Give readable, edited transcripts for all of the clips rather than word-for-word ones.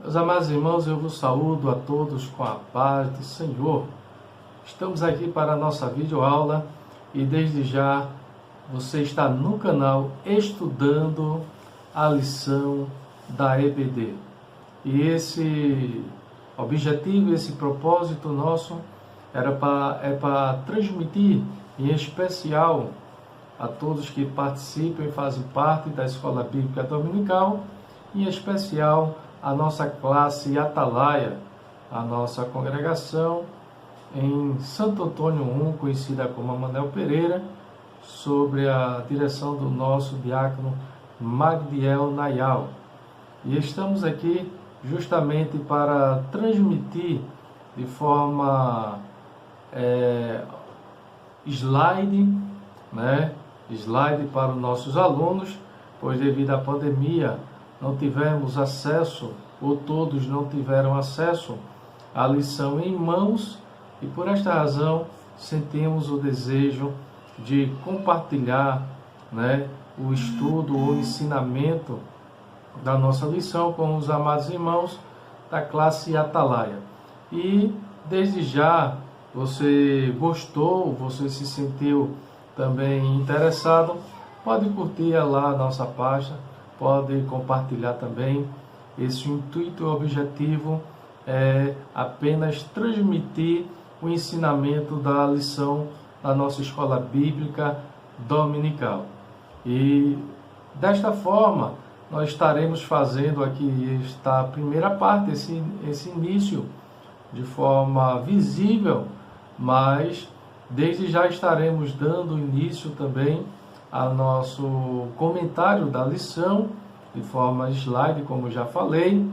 Meus amados irmãos, eu vos saúdo a todos com a paz do Senhor. Estamos aqui para a nossa videoaula e desde já você está no canal estudando a lição da EBD. E esse objetivo, esse propósito nosso é para transmitir em especial a todos que participam e fazem parte da Escola Bíblica Dominical, em especial a nossa classe Atalaia, a nossa congregação em Santo Antônio 1, conhecida como Manel Pereira, sobre a direção do nosso diácono Magdiel Nayal. E estamos aqui justamente para transmitir de forma slide para os nossos alunos, pois devido à pandemia não tivemos acesso, ou todos não tiveram acesso à lição em mãos, e por esta razão sentimos o desejo de compartilhar o estudo ou ensinamento da nossa lição com os amados irmãos da classe Atalaia. E desde já, você gostou, você se sentiu também interessado, pode curtir lá a nossa página, pode compartilhar também. Esse intuito e objetivo é apenas transmitir o ensinamento da lição da nossa escola bíblica dominical. E desta forma, nós estaremos fazendo aqui esta primeira parte, esse início, de forma visível, mas desde já estaremos dando início também ao nosso comentário da lição, de forma slide, como já falei,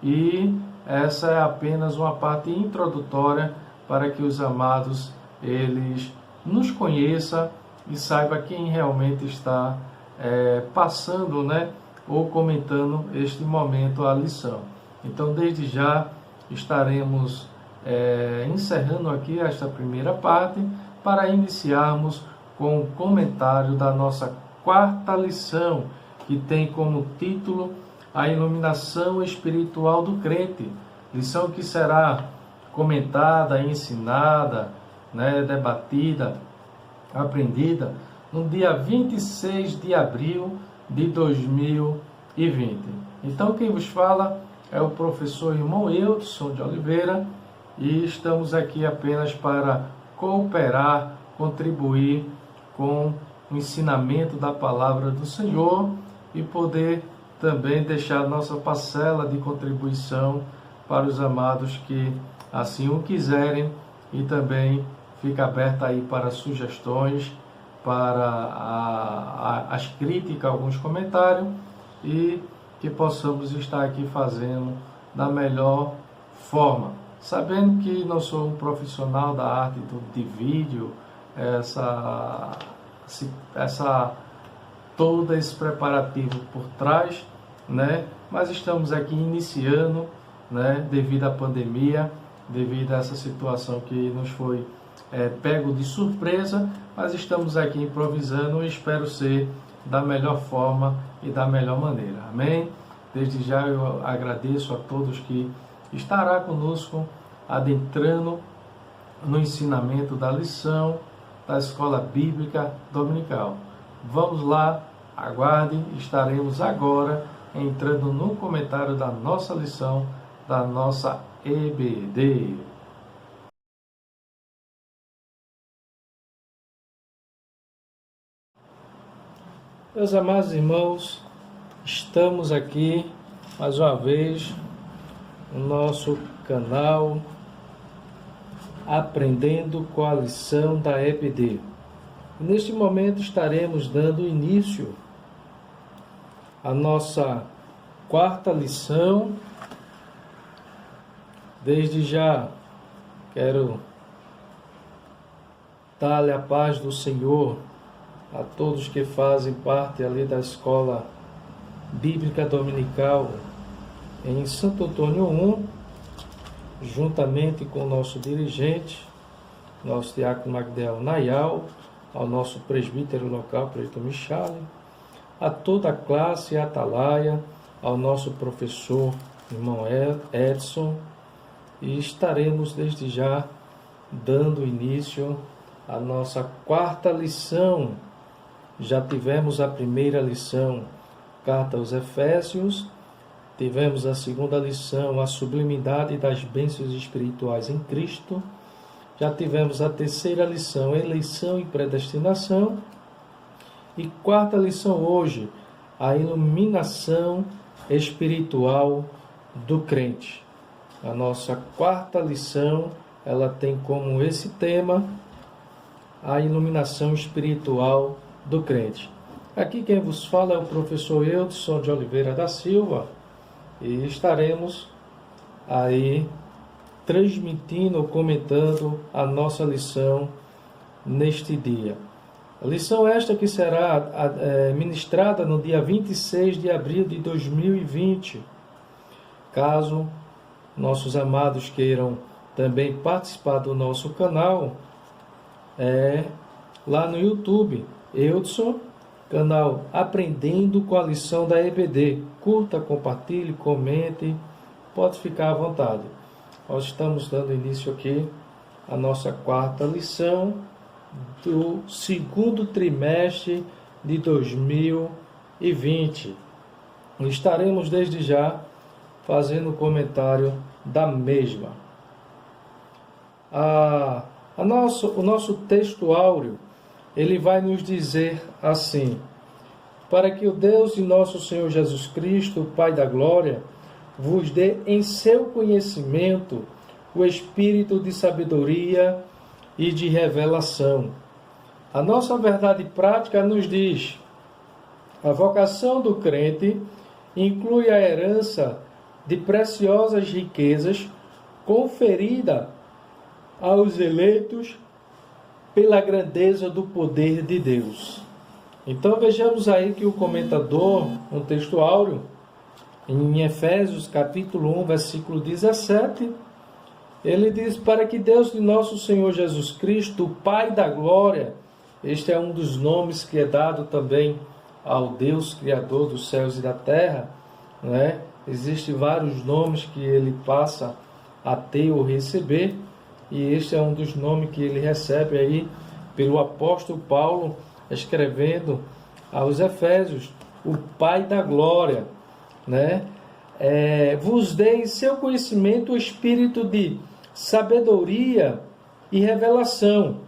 e essa é apenas uma parte introdutória para que os amados eles nos conheçam e saibam quem realmente está passando, ou comentando este momento a lição. Então, desde já estaremos encerrando aqui esta primeira parte para iniciarmos com o comentário da nossa quarta lição, que tem como título A Iluminação Espiritual do Crente. Lição que será comentada, ensinada, debatida, aprendida no dia 26 de abril de 2020. Então, quem vos fala é o professor irmão Eudson de Oliveira, e estamos aqui apenas para cooperar, contribuir com o ensinamento da palavra do Senhor e poder também deixar nossa parcela de contribuição para os amados que assim o quiserem, e também fica aberta aí para sugestões, para as críticas, alguns comentários, e que possamos estar aqui fazendo da melhor forma, sabendo que não sou um profissional da arte de vídeo, todo esse preparativo por trás, mas estamos aqui iniciando, devido à pandemia, devido a essa situação que nos foi pego de surpresa, mas estamos aqui improvisando e espero ser da melhor forma e da melhor maneira. Amém? Desde já eu agradeço a todos que estará conosco adentrando no ensinamento da lição da Escola Bíblica Dominical. Vamos lá, aguardem, estaremos agora entrando no comentário da nossa lição, da nossa EBD. Meus amados irmãos, estamos aqui mais uma vez no nosso canal Aprendendo com a lição da EBD. Neste momento estaremos dando início à nossa quarta lição. Desde já quero dar-lhe a paz do Senhor a todos que fazem parte ali da Escola Bíblica Dominical em Santo Antônio 1, juntamente com o nosso dirigente, nosso diácono Magdiel Nayal, ao nosso presbítero local, presbítero Michale, a toda a classe Atalaia, ao nosso professor irmão Edson, e estaremos desde já dando início à nossa quarta lição. Já tivemos a primeira lição, Carta aos Efésios, tivemos a segunda lição, a sublimidade das bênçãos espirituais em Cristo, já tivemos a terceira lição, eleição e predestinação, e quarta lição hoje, a iluminação espiritual do crente. A nossa quarta lição, ela tem como esse tema a iluminação espiritual do crente. Aqui quem vos fala é o professor Eudson de Oliveira da Silva e estaremos aí transmitindo, comentando a nossa lição neste dia. A lição esta que será ministrada no dia 26 de abril de 2020. Caso nossos amados queiram também participar do nosso canal, lá no YouTube, Eudson, canal Aprendendo com a Lição da EBD. Curta, compartilhe, comente, pode ficar à vontade. Nós estamos dando início aqui à nossa quarta lição do segundo trimestre de 2020. Estaremos desde já fazendo comentário da mesma. O nosso texto áureo, ele vai nos dizer assim: para que o Deus de nosso Senhor Jesus Cristo, o Pai da Glória, vos dê em seu conhecimento o espírito de sabedoria e de revelação. A nossa verdade prática nos diz: a vocação do crente inclui a herança de preciosas riquezas conferida aos eleitos pela grandeza do poder de Deus. Então vejamos aí que o comentador, um texto áureo, em Efésios capítulo 1, versículo 17, ele diz: para que Deus de nosso Senhor Jesus Cristo, o Pai da Glória, este é um dos nomes que é dado também ao Deus Criador dos céus e da terra, né? Existem vários nomes que ele passa a ter ou receber, e este é um dos nomes que ele recebe aí pelo apóstolo Paulo, escrevendo aos Efésios, o Pai da Glória, né? Vos dê em seu conhecimento o espírito de sabedoria e revelação.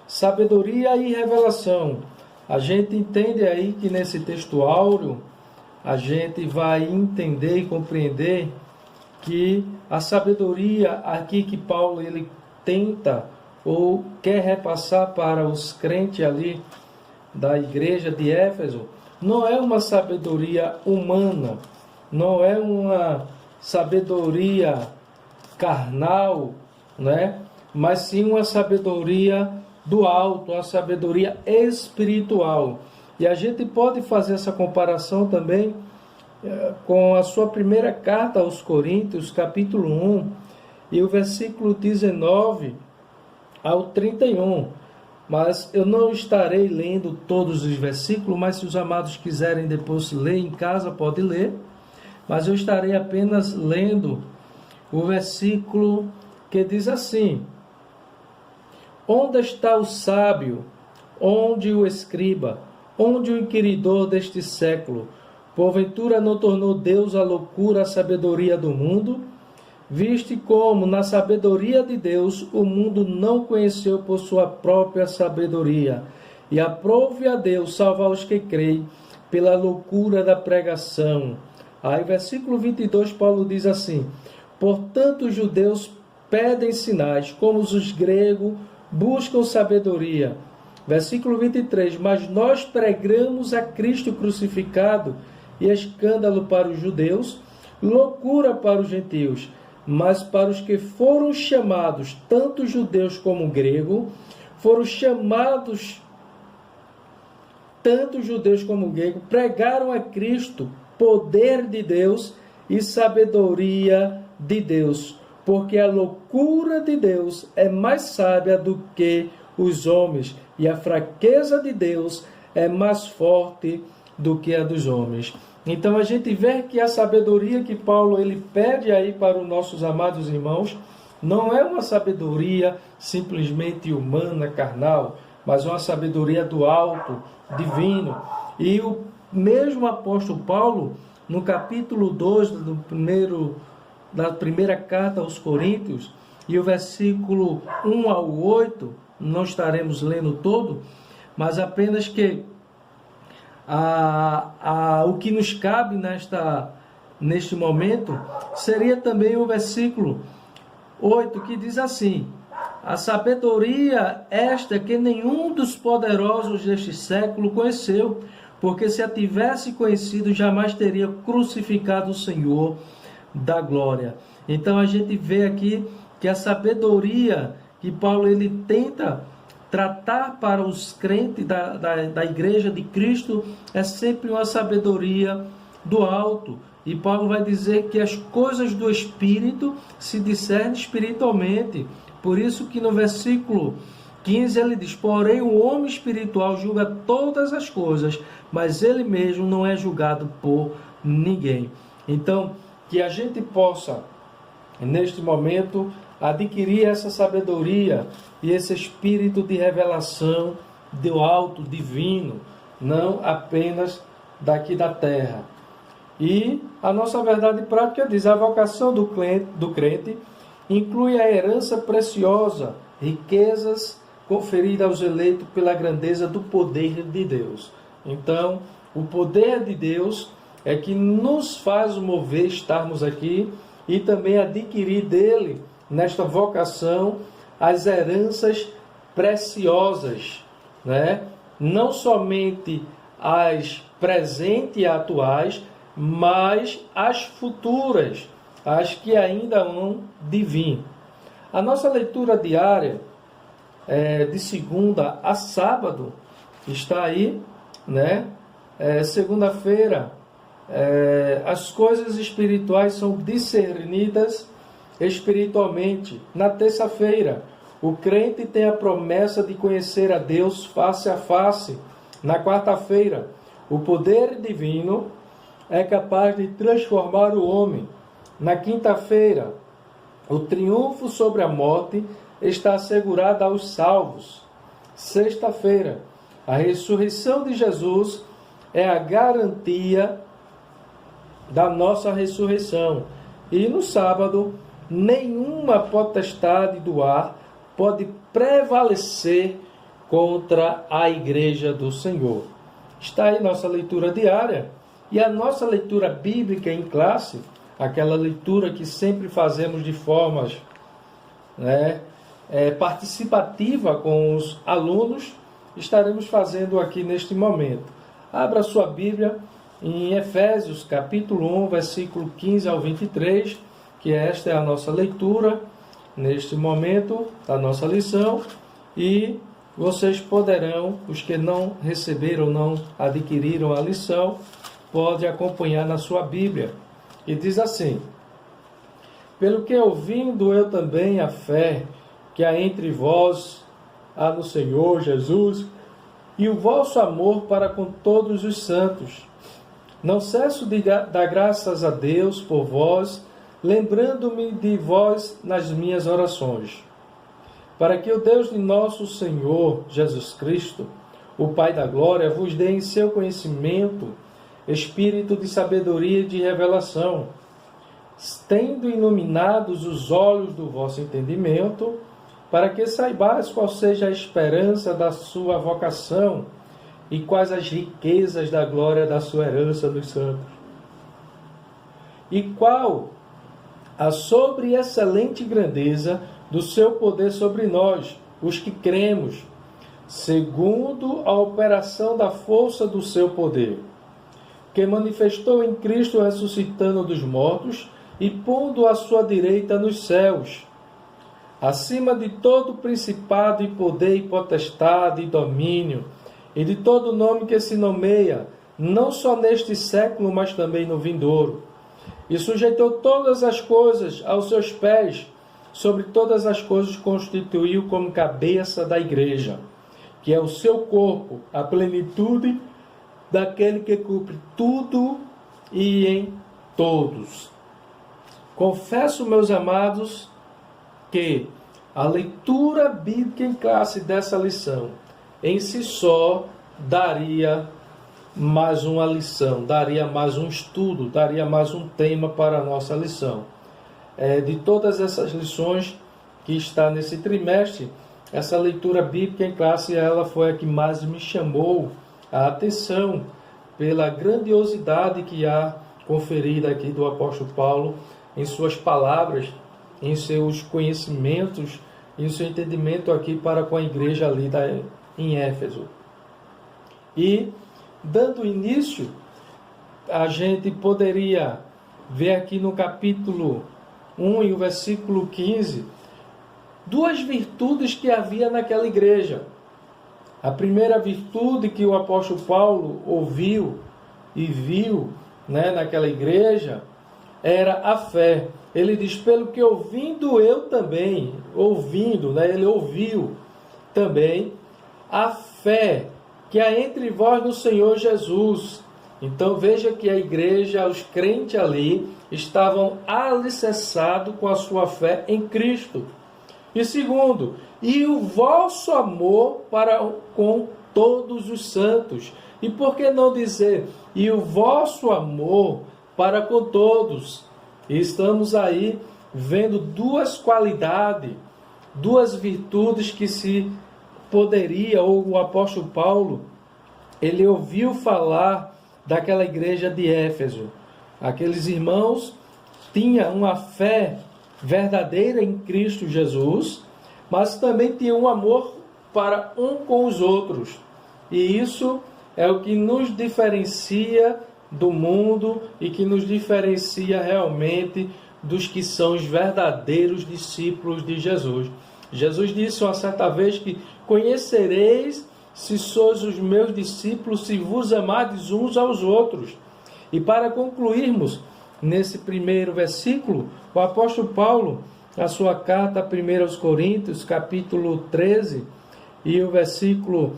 Sabedoria e revelação. A gente entende aí que nesse texto áureo, a gente vai entender e compreender que a sabedoria aqui que Paulo ele tenta ou quer repassar para os crentes ali da igreja de Éfeso, não é uma sabedoria humana, não é uma sabedoria carnal, né? Mas sim uma sabedoria do alto, uma sabedoria espiritual. E a gente pode fazer essa comparação também com a sua primeira carta aos Coríntios, capítulo 1, e o versículo 19 ao 31. Mas eu não estarei lendo todos os versículos, mas se os amados quiserem depois ler em casa, pode ler. Mas eu estarei apenas lendo o versículo que diz assim: onde está o sábio? Onde o escriba? Onde o inquiridor deste século? Porventura não tornou Deus a loucura a sabedoria do mundo? Viste como, na sabedoria de Deus, o mundo não conheceu por sua própria sabedoria. E aprove a Deus salvar os que creem pela loucura da pregação. Aí, versículo 22, Paulo diz assim: portanto, os judeus pedem sinais, como os gregos buscam sabedoria. Versículo 23, mas nós pregamos a Cristo crucificado, e escândalo para os judeus, loucura para os gentios, mas para os que foram chamados, tanto judeus como grego, foram chamados, tanto judeus como grego, pregaram a Cristo, poder de Deus e sabedoria de Deus, porque a loucura de Deus é mais sábia do que os homens, e a fraqueza de Deus é mais forte do que a dos homens. Então a gente vê que a sabedoria que Paulo ele pede aí para os nossos amados irmãos não é uma sabedoria simplesmente humana, carnal, mas uma sabedoria do alto, divino. E o mesmo apóstolo Paulo, no capítulo 2 da primeira carta aos Coríntios, e o versículo 1 ao 8, não estaremos lendo todo, mas apenas que o que nos cabe neste momento seria também o versículo 8, que diz assim: a sabedoria esta que nenhum dos poderosos deste século conheceu, porque se a tivesse conhecido, jamais teria crucificado o Senhor da glória. Então a gente vê aqui que a sabedoria que Paulo ele tenta tratar para os crentes da igreja de Cristo é sempre uma sabedoria do alto. E Paulo vai dizer que as coisas do Espírito se discernem espiritualmente. Por isso que no versículo 15 ele diz: porém o homem espiritual julga todas as coisas, mas ele mesmo não é julgado por ninguém. Então, que a gente possa, neste momento, adquirir essa sabedoria e esse espírito de revelação do alto, divino, não apenas daqui da terra. E a nossa verdade prática diz: a vocação do crente inclui a herança preciosa, riquezas conferidas aos eleitos pela grandeza do poder de Deus. Então, o poder de Deus é que nos faz mover, estarmos aqui, e também adquirir dele, nesta vocação, as heranças preciosas, né? Não somente as presentes e atuais, mas as futuras, as que ainda vão de vir. A nossa leitura diária, de segunda a sábado, está aí, né? Segunda-feira, as coisas espirituais são discernidas espiritualmente. Na terça-feira, o crente tem a promessa de conhecer a Deus face a face. Na quarta-feira, o poder divino é capaz de transformar o homem. Na quinta-feira, o triunfo sobre a morte está assegurado aos salvos. Sexta-feira, a ressurreição de Jesus é a garantia da nossa ressurreição. E no sábado, nenhuma potestade do ar pode prevalecer contra a igreja do Senhor. Está aí nossa leitura diária e a nossa leitura bíblica em classe, aquela leitura que sempre fazemos de formas participativa com os alunos, estaremos fazendo aqui neste momento. Abra sua Bíblia em Efésios, capítulo 1, versículo 15 ao 23, que esta é a nossa leitura neste momento da nossa lição, e vocês poderão, os que não receberam, não adquiriram a lição, pode acompanhar na sua Bíblia. E diz assim: pelo que ouvindo eu também a fé que há entre vós, há no Senhor Jesus, e o vosso amor para com todos os santos, não cesso de dar graças a Deus por vós, lembrando-me de vós nas minhas orações, para que o Deus de nosso Senhor Jesus Cristo, o Pai da glória, vos dê em seu conhecimento espírito de sabedoria e de revelação, tendo iluminados os olhos do vosso entendimento, para que saibais qual seja a esperança da sua vocação e quais as riquezas da glória da sua herança dos santos, e qual a sobre-excelente grandeza do seu poder sobre nós, os que cremos, segundo a operação da força do seu poder, que manifestou em Cristo ressuscitando dos mortos e pondo à sua direita nos céus, acima de todo principado e poder e potestade e domínio, e de todo nome que se nomeia, não só neste século, mas também no vindouro. E sujeitou todas as coisas aos seus pés, sobre todas as coisas constituiu como cabeça da igreja, que é o seu corpo, a plenitude daquele que cumpre tudo e em todos. Confesso, meus amados, que a leitura bíblica em classe dessa lição, em si só, daria mais uma lição, daria mais um estudo, daria mais um tema para a nossa lição. De todas essas lições que está nesse trimestre, essa leitura bíblica em classe, ela foi a que mais me chamou a atenção pela grandiosidade que há conferida aqui do apóstolo Paulo em suas palavras, em seus conhecimentos e o seu entendimento aqui para com a igreja ali em Éfeso. E, dando início, a gente poderia ver aqui no capítulo 1 e o versículo 15, duas virtudes que havia naquela igreja. A primeira virtude que o apóstolo Paulo ouviu e viu, naquela igreja era a fé. Ele diz, pelo que ouvindo eu também, ele ouviu também a fé que há entre vós no Senhor Jesus. Então veja que a igreja, os crentes ali, estavam alicerçados com a sua fé em Cristo. E segundo, e o vosso amor para com todos os santos. E por que não dizer, e o vosso amor para com todos? E estamos aí vendo duas qualidades, duas virtudes que se poderia, ou o apóstolo Paulo, ele ouviu falar daquela igreja de Éfeso. Aqueles irmãos tinham uma fé verdadeira em Cristo Jesus, mas também tinham um amor para um com os outros. E isso é o que nos diferencia do mundo e que nos diferencia realmente dos que são os verdadeiros discípulos de Jesus. Jesus disse uma certa vez que conhecereis se sois os meus discípulos, se vos amardes uns aos outros. E para concluirmos, nesse primeiro versículo, o apóstolo Paulo, na sua carta 1 aos Coríntios, capítulo 13, e o versículo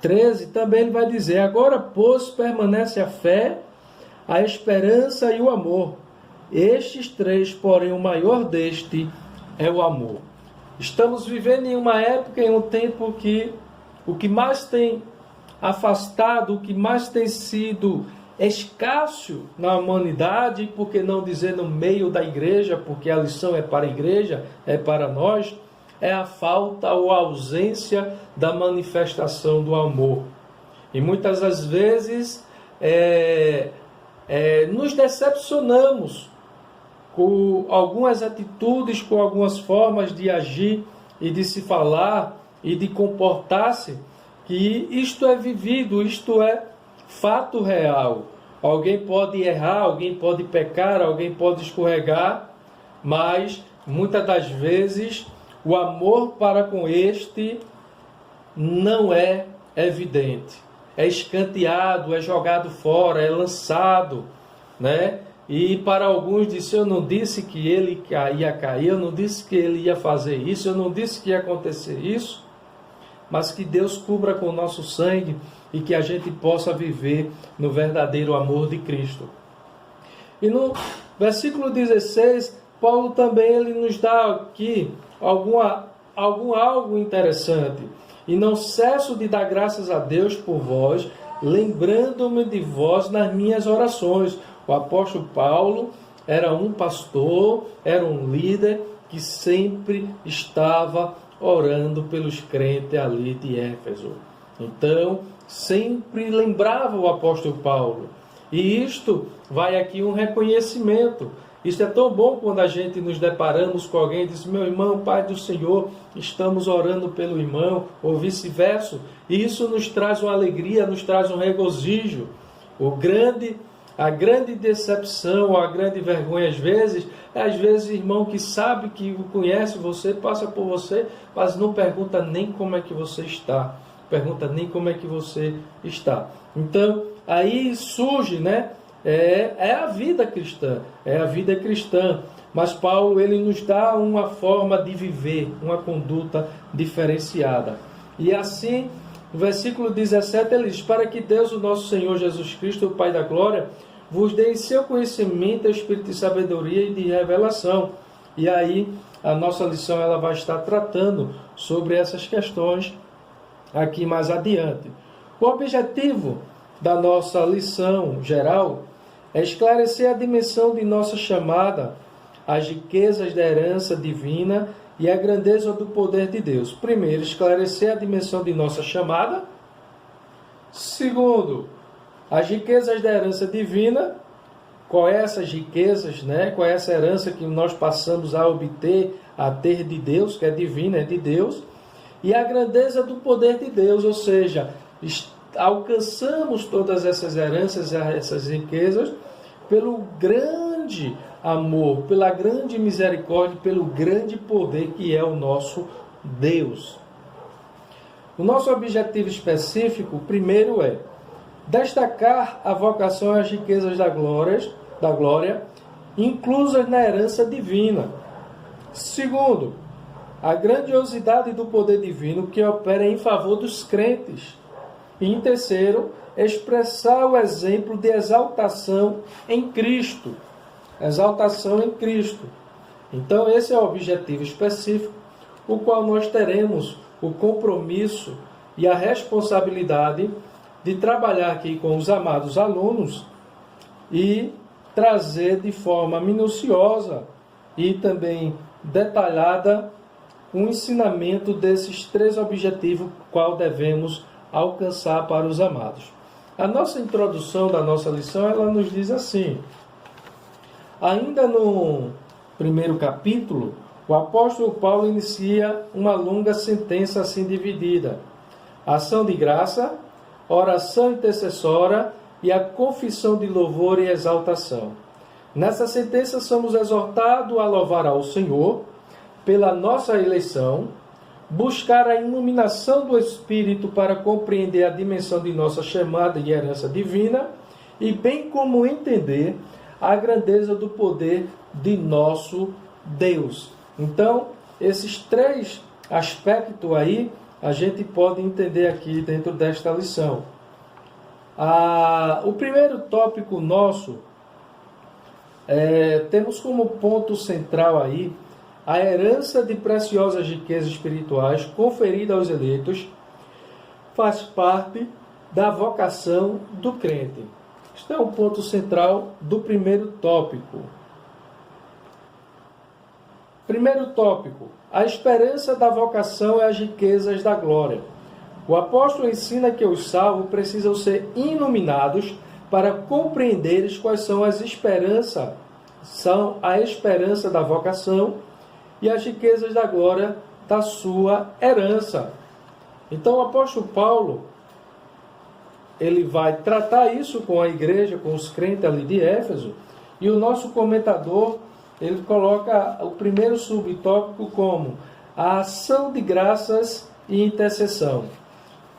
13, também ele vai dizer, agora, pois, permanece a fé, a esperança e o amor. Estes três, porém, o maior deste é o amor. Estamos vivendo em uma época, em um tempo que o que mais tem afastado, o que mais tem sido escasso na humanidade, por que não dizer no meio da igreja, porque a lição é para a igreja, é para nós, é a falta ou a ausência da manifestação do amor. E muitas das vezes nos decepcionamos com algumas atitudes, com algumas formas de agir e de se falar e de comportar-se, que isto é vivido, isto é fato real. Alguém pode errar, alguém pode pecar, alguém pode escorregar, mas muitas das vezes o amor para com este não é evidente. É escanteado, é jogado fora, é lançado, E para alguns disse, eu não disse que ele ia cair, eu não disse que ele ia fazer isso, eu não disse que ia acontecer isso, mas que Deus cubra com o nosso sangue e que a gente possa viver no verdadeiro amor de Cristo. E no versículo 16, Paulo também ele nos dá aqui algo interessante. E não cesso de dar graças a Deus por vós, lembrando-me de vós nas minhas orações. O apóstolo Paulo era um pastor, era um líder que sempre estava orando pelos crentes ali de Éfeso. Então, sempre lembrava o apóstolo Paulo. E isto vai aqui um reconhecimento. Isso é tão bom quando a gente nos deparamos com alguém e diz, meu irmão, Pai do Senhor, estamos orando pelo irmão, ou vice-versa. E isso nos traz uma alegria, nos traz um regozijo. A grande decepção, a grande vergonha às vezes irmão que sabe que conhece você, passa por você, mas não pergunta nem como é que você está. Então, aí surge, é a vida cristã. Mas Paulo, ele nos dá uma forma de viver, uma conduta diferenciada. E assim, no versículo 17, ele diz, para que Deus, o nosso Senhor Jesus Cristo, o Pai da Glória, vos dê em seu conhecimento o espírito de sabedoria e de revelação. E aí a nossa lição ela vai estar tratando sobre essas questões aqui mais adiante. O objetivo da nossa lição geral é esclarecer a dimensão de nossa chamada, as riquezas da herança divina e a grandeza do poder de Deus. Primeiro, esclarecer a dimensão de nossa chamada. Segundo, as riquezas da herança divina. Qual é essas riquezas, né? Qual é essa herança que nós passamos a obter, a ter de Deus, que é divina, é de Deus. E a grandeza do poder de Deus, ou seja, alcançamos todas essas heranças, essas riquezas, pelo grande amor, pela grande misericórdia, pelo grande poder que é o nosso Deus. O nosso objetivo específico, primeiro, é destacar a vocação e as riquezas da glória, inclusas na herança divina. Segundo, a grandiosidade do poder divino que opera em favor dos crentes. E em terceiro, expressar o exemplo de exaltação em Cristo. Exaltação em Cristo. Então, esse é o objetivo específico, o qual nós teremos o compromisso e a responsabilidade de trabalhar aqui com os amados alunos e trazer de forma minuciosa e também detalhada um ensinamento desses três objetivos qual devemos alcançar para os amados. A nossa introdução da nossa lição, ela nos diz assim: ainda no primeiro capítulo, o apóstolo Paulo inicia uma longa sentença assim dividida: ação de graça, oração intercessória e a confissão de louvor e exaltação. Nessa sentença somos exortados a louvar ao Senhor pela nossa eleição, buscar a iluminação do Espírito para compreender a dimensão de nossa chamada e herança divina, e bem como entender a grandeza do poder de nosso Deus. Então, esses três aspectos aí, a gente pode entender aqui dentro desta lição. O primeiro tópico nosso, temos como ponto central aí a herança de preciosas riquezas espirituais conferida aos eleitos, faz parte da vocação do crente. Este é o ponto central do primeiro tópico. Primeiro tópico, a esperança da vocação e as riquezas da glória. O apóstolo ensina que os salvos precisam ser iluminados para compreenderes quais são as esperanças, são a esperança da vocação e as riquezas da glória da sua herança. Então o apóstolo Paulo, ele vai tratar isso com a igreja, com os crentes ali de Éfeso, e o nosso comentador, ele coloca o primeiro subtópico como a ação de graças e intercessão.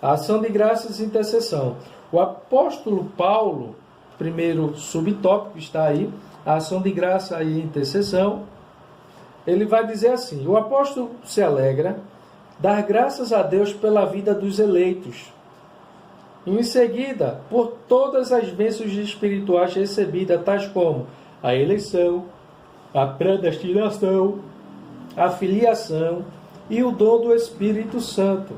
A ação de graças e intercessão. O apóstolo Paulo, primeiro subtópico está aí, a ação de graça e intercessão. Ele vai dizer assim: o apóstolo se alegra, dar graças a Deus pela vida dos eleitos. E em seguida, por todas as bênçãos espirituais recebidas, tais como a eleição, a predestinação, a filiação e o dom do Espírito Santo.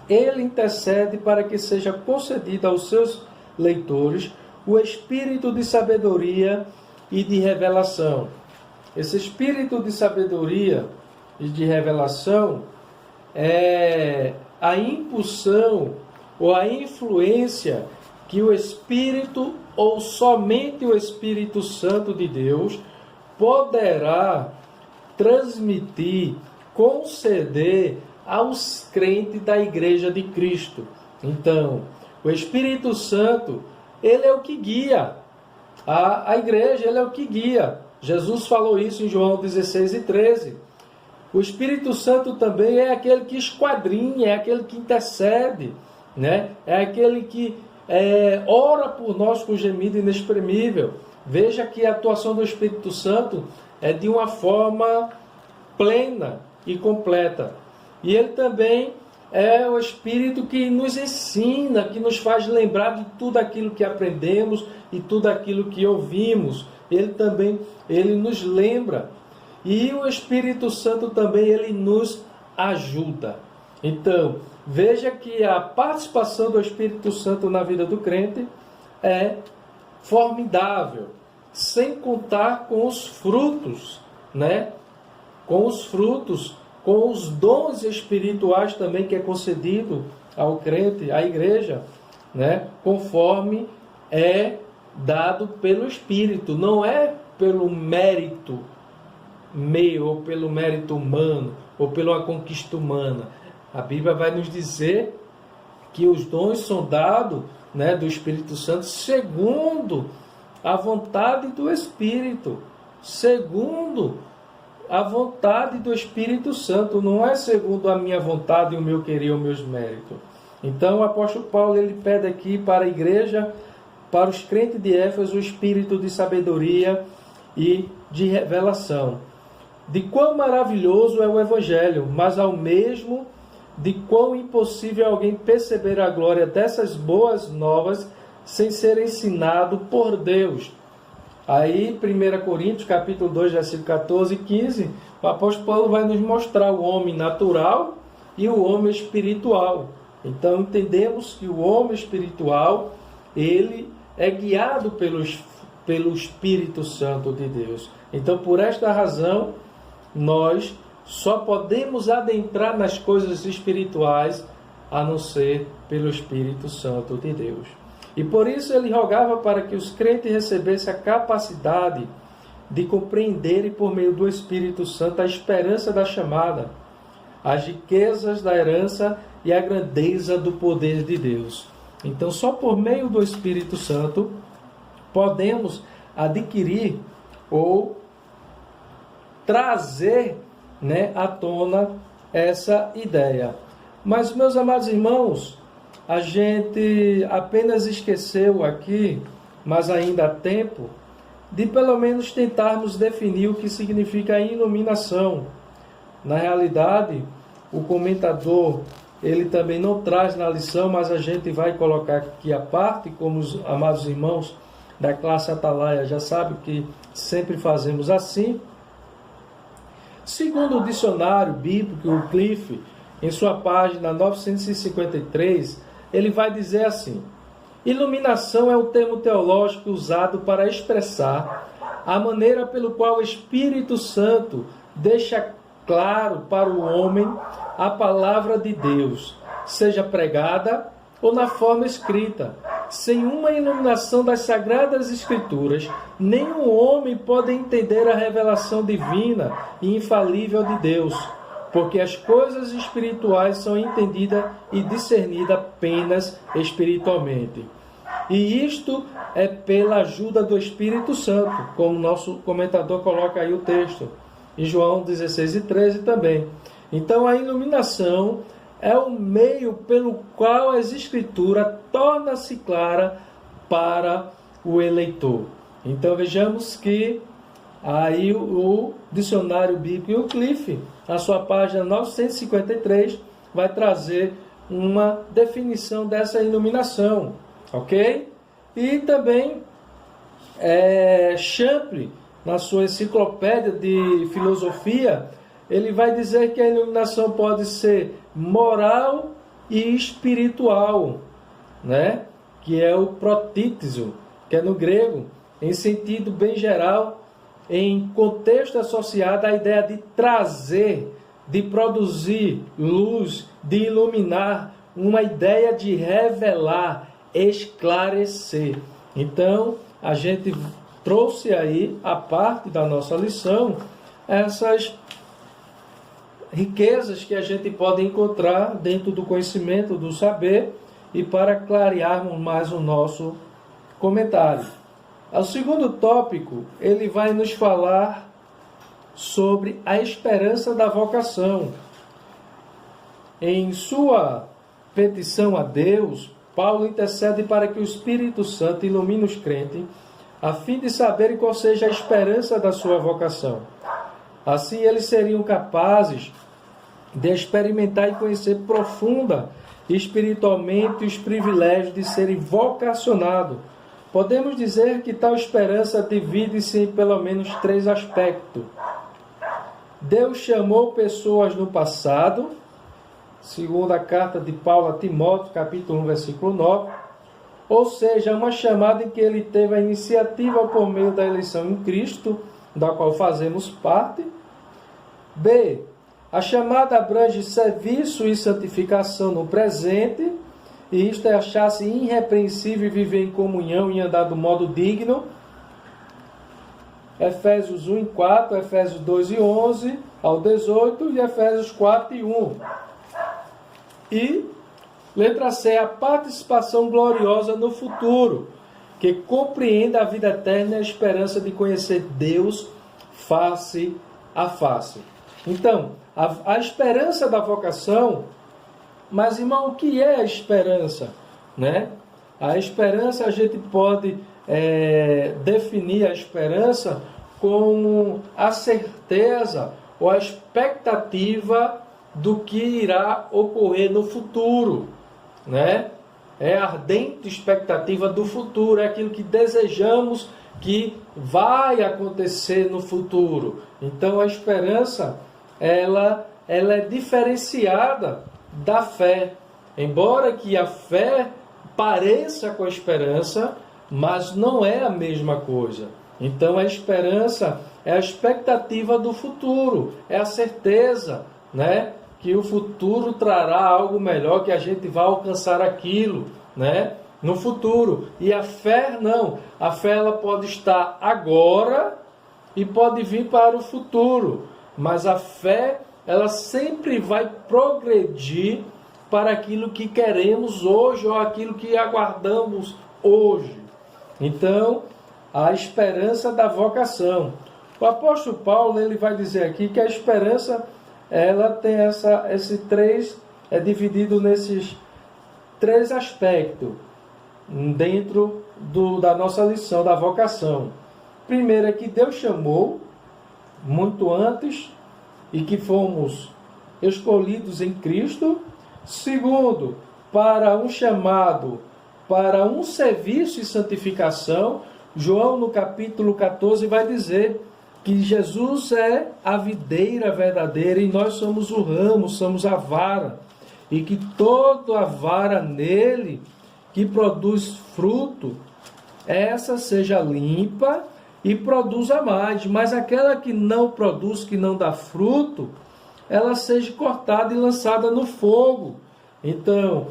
Ele intercede para que seja concedido aos seus leitores o espírito de sabedoria e de revelação. Esse espírito de sabedoria e de revelação é a impulsão ou a influência que o Espírito ou somente o Espírito Santo de Deus poderá transmitir, conceder aos crentes da Igreja de Cristo. Então, o Espírito Santo, ele é o que guia a igreja, ele é o que guia. Jesus falou isso em João 16:13. O Espírito Santo também é aquele que esquadrinha, é aquele que intercede, né? É aquele que ora por nós com gemido inexprimível. Veja que a atuação do Espírito Santo é de uma forma plena e completa. E ele também é o Espírito que nos ensina, que nos faz lembrar de tudo aquilo que aprendemos e tudo aquilo que ouvimos. Ele nos lembra. E o Espírito Santo também, ele nos ajuda. Então, veja que a participação do Espírito Santo na vida do crente é formidável, sem contar com os frutos, né? Com os frutos, com os dons espirituais também que é concedido ao crente, à igreja, né? Conforme é dado pelo Espírito, não é pelo mérito meu, ou pelo mérito humano, ou pela conquista humana. A Bíblia vai nos dizer que os dons são dados, né, do Espírito Santo segundo a vontade do Espírito, segundo a vontade do Espírito Santo, não é segundo a minha vontade, o meu querer, os meus méritos. Então o apóstolo Paulo, ele pede aqui para a igreja, para os crentes de Éfeso, o espírito de sabedoria e de revelação. De quão maravilhoso é o Evangelho, mas ao mesmo de quão impossível é alguém perceber a glória dessas boas novas sem ser ensinado por Deus. Aí, 1 Coríntios, capítulo 2, versículo 14 e 15, o apóstolo Paulo vai nos mostrar o homem natural e o homem espiritual. Então, entendemos que o homem espiritual, ele é guiado pelo Espírito Santo de Deus. Então, por esta razão, nós só podemos adentrar nas coisas espirituais a não ser pelo Espírito Santo de Deus. E por isso ele rogava para que os crentes recebessem a capacidade de compreenderem por meio do Espírito Santo a esperança da chamada, as riquezas da herança e a grandeza do poder de Deus. Então, só por meio do Espírito Santo podemos adquirir ou trazer, né, à tona essa ideia. Mas, meus amados irmãos, a gente apenas esqueceu aqui, mas ainda há tempo, de pelo menos tentarmos definir o que significa a iluminação. Na realidade, o comentador, ele também não traz na lição, mas a gente vai colocar aqui a parte, como os amados irmãos da classe Atalaia já sabem que sempre fazemos assim. Segundo o dicionário bíblico, o Cliff, em sua página 953, ele vai dizer assim: iluminação é o termo teológico usado para expressar a maneira pelo qual o Espírito Santo deixa claro para o homem a palavra de Deus, seja pregada ou na forma escrita. Sem uma iluminação das Sagradas Escrituras, nenhum homem pode entender a revelação divina e infalível de Deus, porque as coisas espirituais são entendidas e discernidas apenas espiritualmente. E isto é pela ajuda do Espírito Santo, como nosso comentador coloca aí o texto, em João 16 e 13 também. Então a iluminação é o meio pelo qual as Escrituras tornam-se claras para o eleitor. Então vejamos que aí o dicionário bíblico, o Cliff, na sua página 953, vai trazer uma definição dessa iluminação, ok? E também Champlin, na sua enciclopédia de filosofia, ele vai dizer que a iluminação pode ser moral e espiritual, né? Que é o protítizo, que é no grego, em sentido bem geral, em contexto associado à ideia de trazer, de produzir luz, de iluminar, uma ideia de revelar, esclarecer. Então, a gente trouxe aí, a parte da nossa lição, essas riquezas que a gente pode encontrar dentro do conhecimento, do saber, e para clarearmos mais o nosso comentário. O segundo tópico, ele vai nos falar sobre a esperança da vocação. Em sua petição a Deus, Paulo intercede para que o Espírito Santo ilumine os crentes, a fim de saberem qual seja a esperança da sua vocação. Assim, eles seriam capazes de experimentar e conhecer profunda e espiritualmente os privilégios de serem vocacionados. Podemos dizer que tal esperança divide-se em pelo menos 3 aspectos. Deus chamou pessoas no passado, segundo a carta de Paulo a Timóteo, capítulo 1, versículo 9, ou seja, uma chamada em que ele teve a iniciativa por meio da eleição em Cristo, da qual fazemos parte. B. A chamada abrange serviço e santificação no presente, e isto é achar-se irrepreensível e viver em comunhão e andar do modo digno. Efésios 1 e 4, Efésios 2 e 11 ao 18 e Efésios 4 e 1. E, letra C, a participação gloriosa no futuro, que compreende a vida eterna e a esperança de conhecer Deus face a face. Então, a esperança da vocação, mas irmão, o que é a esperança? Né? A esperança, a gente pode definir a esperança como a certeza ou a expectativa do que irá ocorrer no futuro, né? É a ardente expectativa do futuro, é aquilo que desejamos que vai acontecer no futuro. Então a esperança, ela é diferenciada da fé. Embora que a fé pareça com a esperança, mas não é a mesma coisa. Então a esperança é a expectativa do futuro, é a certeza, né, que o futuro trará algo melhor, que a gente vai alcançar aquilo, né, no futuro. E a fé não. A fé ela pode estar agora e pode vir para o futuro. Mas a fé ela sempre vai progredir para aquilo que queremos hoje ou aquilo que aguardamos hoje. Então, a esperança da vocação. O apóstolo Paulo ele vai dizer aqui que a esperança ela tem é dividido nesses 3 aspectos dentro da nossa lição da vocação. Primeiro é que Deus chamou muito antes e que fomos escolhidos em Cristo. Segundo, para um chamado, para um serviço e santificação. João no capítulo 14 vai dizer que Jesus é a videira verdadeira e nós somos o ramo, somos a vara, e que toda a vara nele que produz fruto, essa seja limpa e produza mais, mas aquela que não produz, que não dá fruto, ela seja cortada e lançada no fogo. Então,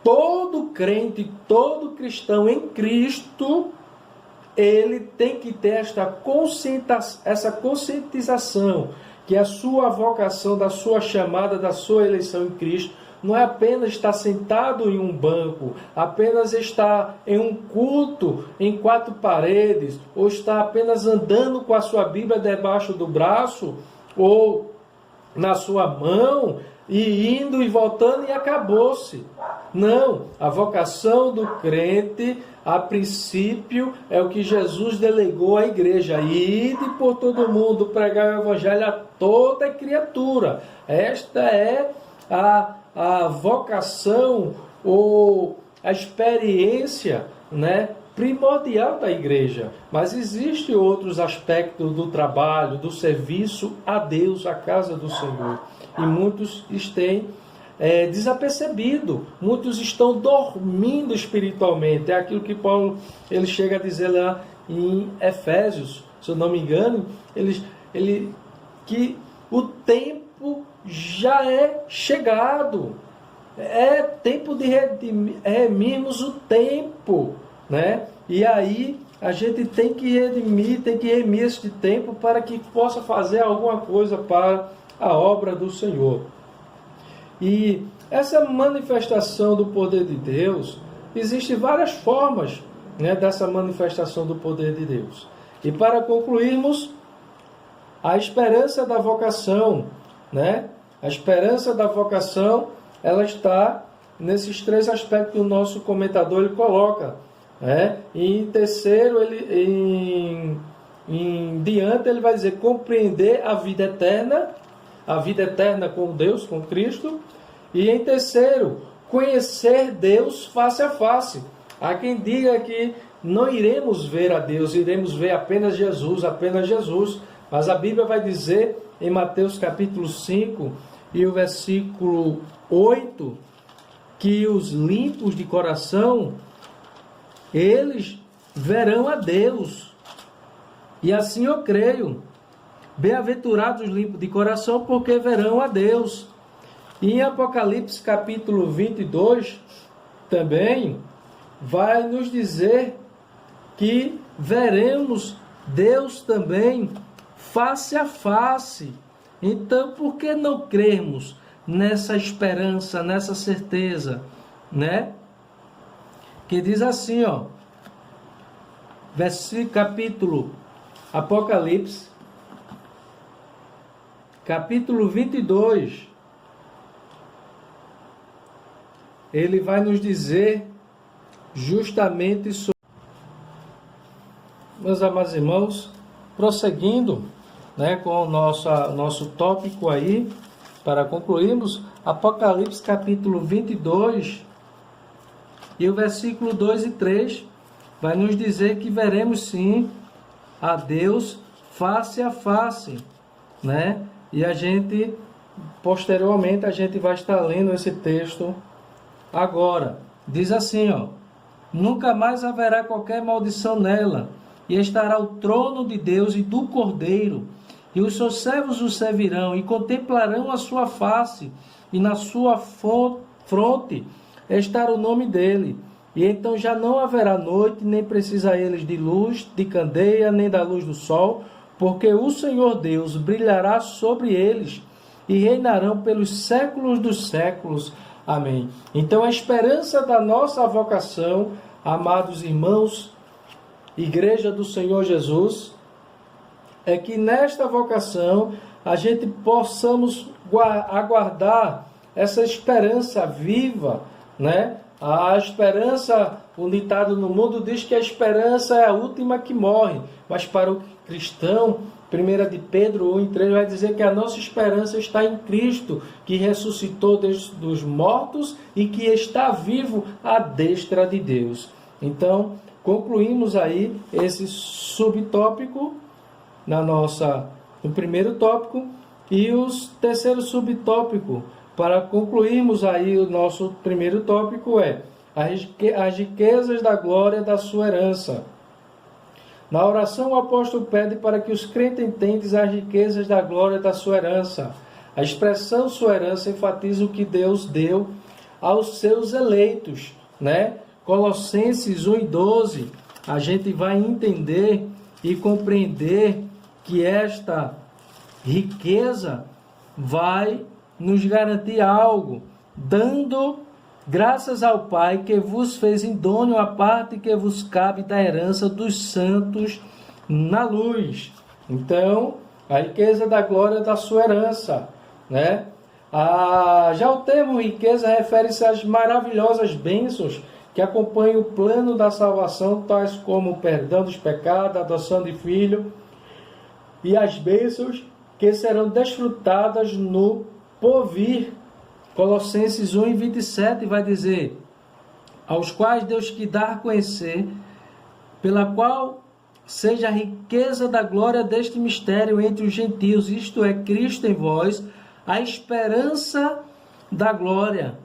todo crente, todo cristão em Cristo, ele tem que ter essa conscientização que a sua vocação, da sua chamada, da sua eleição em Cristo, não é apenas estar sentado em um banco, apenas estar em um culto em 4 paredes, ou estar apenas andando com a sua Bíblia debaixo do braço, ou na sua mão, e indo e voltando e acabou-se. Não, a vocação do crente, a princípio, é o que Jesus delegou à igreja. Ide por todo mundo, pregar o evangelho a toda criatura. Esta é a vocação ou a experiência, né, primordial da igreja. Mas existem outros aspectos do trabalho, do serviço a Deus, a casa do Senhor. E muitos têm desapercebido, muitos estão dormindo espiritualmente. É aquilo que Paulo ele chega a dizer lá em Efésios, se eu não me engano, que o tempo já é chegado. É tempo de redimirmos o tempo, né? E aí a gente tem que remir este tempo para que possa fazer alguma coisa para a obra do Senhor. E essa manifestação do poder de Deus, existem várias formas, né, dessa manifestação do poder de Deus. E para concluirmos, a esperança da vocação, né? A esperança da vocação, ela está nesses 3 aspectos que o nosso comentador ele coloca, né? E em terceiro, em diante, ele vai dizer compreender a vida eterna, a vida eterna com Deus, com Cristo. E em terceiro, conhecer Deus face a face. Há quem diga que não iremos ver a Deus, iremos ver apenas Jesus, apenas Jesus. Mas a Bíblia vai dizer em Mateus capítulo 5 e o versículo 8, que os limpos de coração, eles verão a Deus. E assim eu creio. Bem-aventurados os limpos de coração, porque verão a Deus. E em Apocalipse capítulo 22, também vai nos dizer que veremos Deus também face a face. Então, por que não crermos nessa esperança, nessa certeza, né? Que diz assim, ó, capítulo Apocalipse, capítulo 22, ele vai nos dizer justamente sobre... Meus amados irmãos, prosseguindo, né, com o nosso tópico aí, para concluirmos, Apocalipse capítulo 22, e o versículo 2 e 3, vai nos dizer que veremos sim a Deus face a face, né? E a gente, posteriormente, a gente vai estar lendo esse texto agora. Diz assim, ó: nunca mais haverá qualquer maldição nela, e estará o trono de Deus e do Cordeiro, e os seus servos o servirão, e contemplarão a sua face, e na sua fronte estará o nome dele. E então já não haverá noite, nem precisa eles de luz, de candeia, nem da luz do sol, porque o Senhor Deus brilhará sobre eles, e reinarão pelos séculos dos séculos. Amém. Então a esperança da nossa vocação, amados irmãos, Igreja do Senhor Jesus, é que nesta vocação a gente possamos aguardar essa esperança viva, né? A esperança, o ditado no mundo diz que a esperança é a última que morre, mas para o cristão, 1 de Pedro 1:3 vai dizer que a nossa esperança está em Cristo, que ressuscitou dos mortos e que está vivo à destra de Deus. Então, concluímos aí esse subtópico no primeiro tópico, e o terceiro subtópico, para concluirmos aí o nosso primeiro tópico, é as riquezas da glória da sua herança. Na oração, o apóstolo pede para que os crentes entendam as riquezas da glória da sua herança. A expressão sua herança enfatiza o que Deus deu aos seus eleitos, né? Colossenses 1:12, a gente vai entender e compreender que esta riqueza vai nos garantir algo, dando graças ao Pai que vos fez idôneo a parte que vos cabe da herança dos santos na luz. Então, a riqueza da glória da sua herança, né? Já o termo riqueza refere-se às maravilhosas bênçãos que acompanham o plano da salvação, tais como o perdão dos pecados, a adoção de filho, e as bênçãos que serão desfrutadas no porvir. Colossenses 1:27 vai dizer: aos quais Deus quis dar a conhecer, pela qual seja a riqueza da glória deste mistério entre os gentios, isto é, Cristo em vós, a esperança da glória.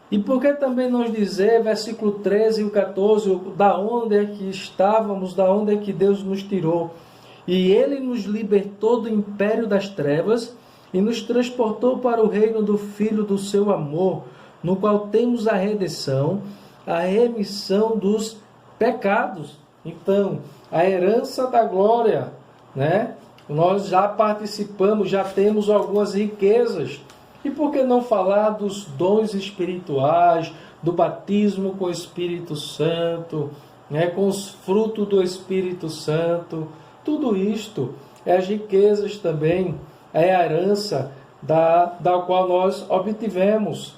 E por que também nos dizer, versículo 13 e o 14, da onde é que estávamos, da onde é que Deus nos tirou? E Ele nos libertou do império das trevas e nos transportou para o reino do Filho do seu amor, no qual temos a redenção, a remissão dos pecados. Então, a herança da glória, né? Nós já participamos, já temos algumas riquezas. E por que não falar dos dons espirituais, do batismo com o Espírito Santo, né? Com os frutos do Espírito Santo? Tudo isto é as riquezas também, é a herança da qual nós obtivemos.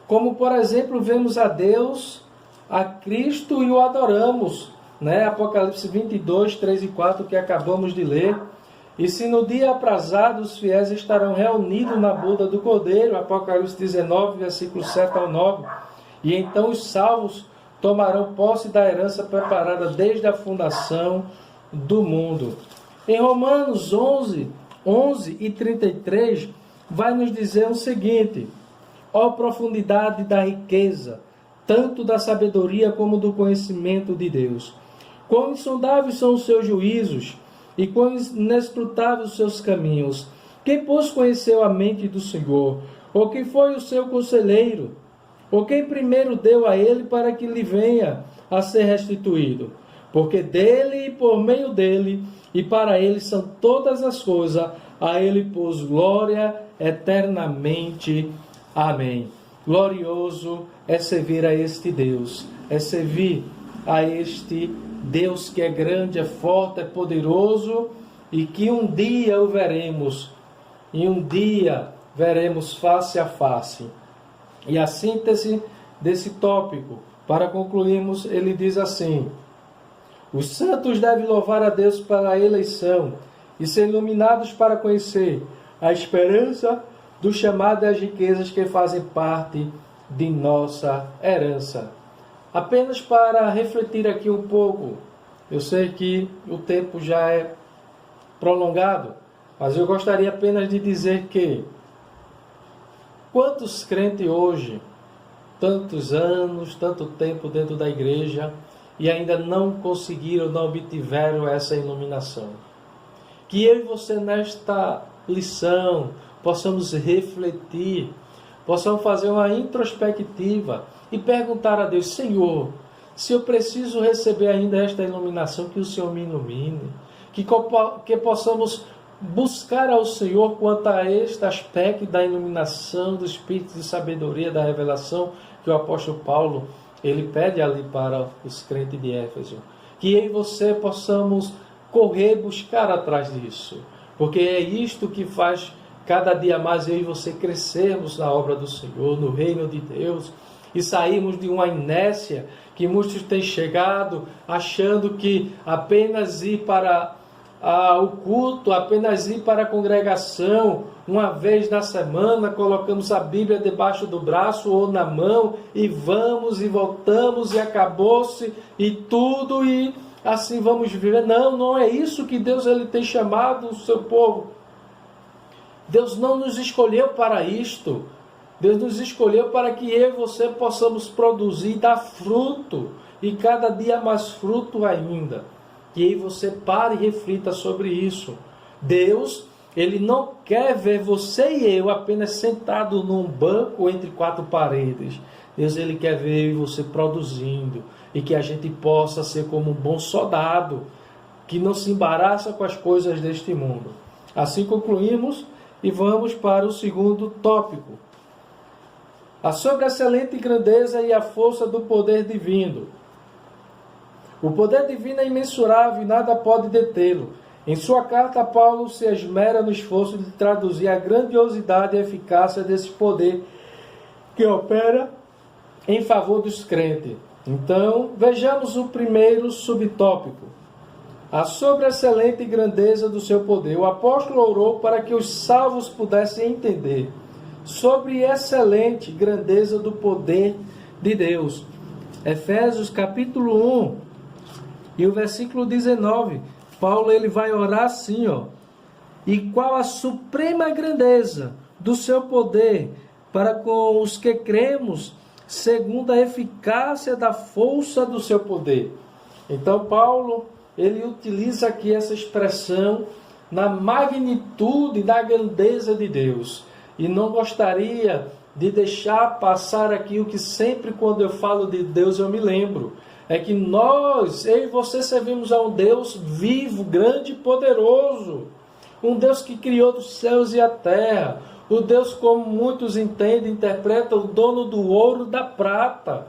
Como, por exemplo, vemos a Deus, a Cristo e o adoramos, né? Apocalipse 22, 3 e 4, que acabamos de ler. E se no dia aprazado os fiéis estarão reunidos na boda do Cordeiro, Apocalipse 19, versículos 7 ao 9, e então os salvos tomarão posse da herança preparada desde a fundação do mundo. Em Romanos 11 e 33, vai nos dizer o seguinte: ó profundidade da riqueza, tanto da sabedoria como do conhecimento de Deus. Quão insondáveis são os seus juízos, e quão inescrutáveis os seus caminhos. Quem, pois, conheceu a mente do Senhor? Ou quem foi o seu conselheiro? Ou quem primeiro deu a ele para que lhe venha a ser restituído? Porque dele e por meio dele e para ele são todas as coisas, a ele pôs glória eternamente. Amém. Glorioso é servir a este Deus, é servir a este Deus que é grande, é forte, é poderoso e que um dia o veremos, e um dia veremos face a face. E a síntese desse tópico, para concluirmos, ele diz assim: os santos devem louvar a Deus pela eleição e ser iluminados para conhecer a esperança do chamado e as riquezas que fazem parte de nossa herança. Apenas para refletir aqui um pouco, eu sei que o tempo já é prolongado, mas eu gostaria apenas de dizer que quantos crentes hoje, tantos anos, tanto tempo dentro da igreja, e ainda não conseguiram, não obtiveram essa iluminação. Que eu e você nesta lição possamos refletir, possamos fazer uma introspectiva e perguntar a Deus: Senhor, se eu preciso receber ainda esta iluminação, que o Senhor me ilumine, que possamos buscar ao Senhor quanto a este aspecto da iluminação, do Espírito de sabedoria, da revelação, que o apóstolo Paulo ele pede ali para os crentes de Éfeso. Que eu e você possamos correr, buscar atrás disso, porque é isto que faz cada dia mais eu e você crescermos na obra do Senhor, no reino de Deus, e sairmos de uma inércia que muitos têm chegado achando que apenas ir para o culto, apenas ir para a congregação uma vez na semana, colocamos a Bíblia debaixo do braço ou na mão e vamos e voltamos e acabou-se e tudo e assim vamos viver. Não, não é isso que Deus ele tem chamado o seu povo. Deus não nos escolheu para isto. Deus nos escolheu para que eu e você possamos produzir e dar fruto, e cada dia mais fruto ainda. Que aí você pare e reflita sobre isso. Deus, ele não quer ver você e eu apenas sentado num banco entre quatro paredes. Deus, ele quer ver eu e você produzindo, e que a gente possa ser como um bom soldado, que não se embaraça com as coisas deste mundo. Assim concluímos e vamos para o segundo tópico. A sobreexcelente grandeza e a força do poder divino. O poder divino é imensurável e nada pode detê-lo. Em sua carta, Paulo se esmera no esforço de traduzir a grandiosidade e eficácia desse poder que opera em favor dos crentes. Então, vejamos o primeiro subtópico. A sobreexcelente grandeza do seu poder. O apóstolo orou para que os salvos pudessem entender sobre a excelente grandeza do poder de Deus. Efésios capítulo 1 e o versículo 19. Paulo ele vai orar assim, e qual a suprema grandeza do seu poder para com os que cremos, segundo a eficácia da força do seu poder. Então Paulo ele utiliza aqui essa expressão na magnitude da grandeza de Deus. E não gostaria de deixar passar aqui o que sempre quando eu falo de Deus eu me lembro. É que nós, eu e você, servimos a um Deus vivo, grande e poderoso. Um Deus que criou os céus e a terra. O Deus, como muitos entendem, interpretam, o dono do ouro e da prata.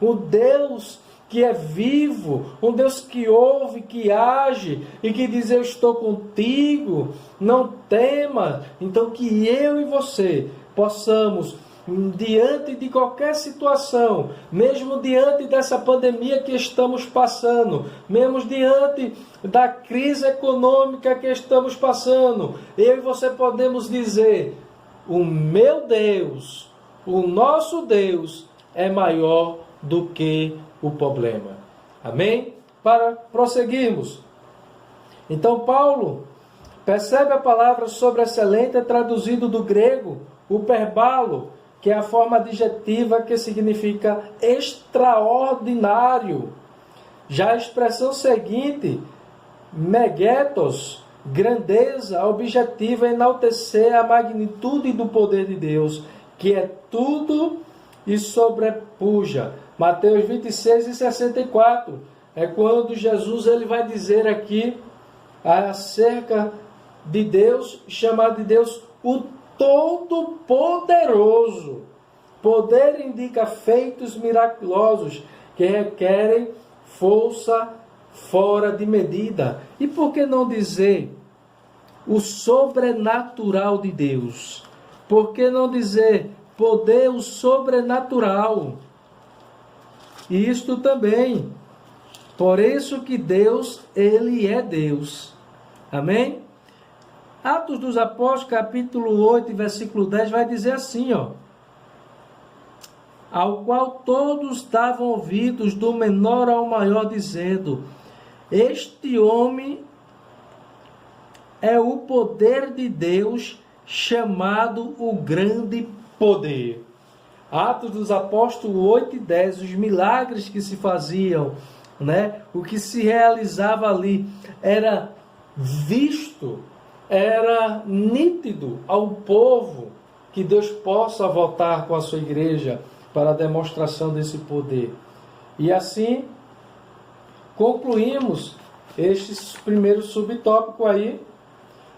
O Deus que é vivo, um Deus que ouve, que age e que diz: eu estou contigo, não tema. Então que eu e você possamos diante de qualquer situação, mesmo diante dessa pandemia que estamos passando, mesmo diante da crise econômica que estamos passando, eu e você podemos dizer: o meu Deus, o nosso Deus é maior do que o problema. Amém? Para prosseguirmos. Então Paulo percebe a palavra sobreexcelente, é traduzido do grego, uperbalo, que é a forma adjetiva que significa extraordinário. Já a expressão seguinte, megetos, grandeza, objetiva, enaltecer a magnitude do poder de Deus, que é tudo e sobrepuja. Mateus 26 e 64, é quando Jesus ele vai dizer aqui acerca de Deus, chamado de Deus o Todo-Poderoso. Poder indica feitos miraculosos que requerem força fora de medida. E por que não dizer o sobrenatural de Deus? Por que não dizer poder o sobrenatural? E isto também. Por isso que Deus, Ele é Deus. Amém? Atos dos Apóstolos, capítulo 8, versículo 10, vai dizer assim, ó: ao qual todos davam ouvidos, do menor ao maior, dizendo: este homem é o poder de Deus, chamado o grande poder. Atos dos Apóstolos 8 e 10, os milagres que se faziam, né? O que se realizava ali era visto, era nítido ao povo que Deus possa voltar com a sua igreja para a demonstração desse poder. E assim concluímos este primeiro subtópico aí.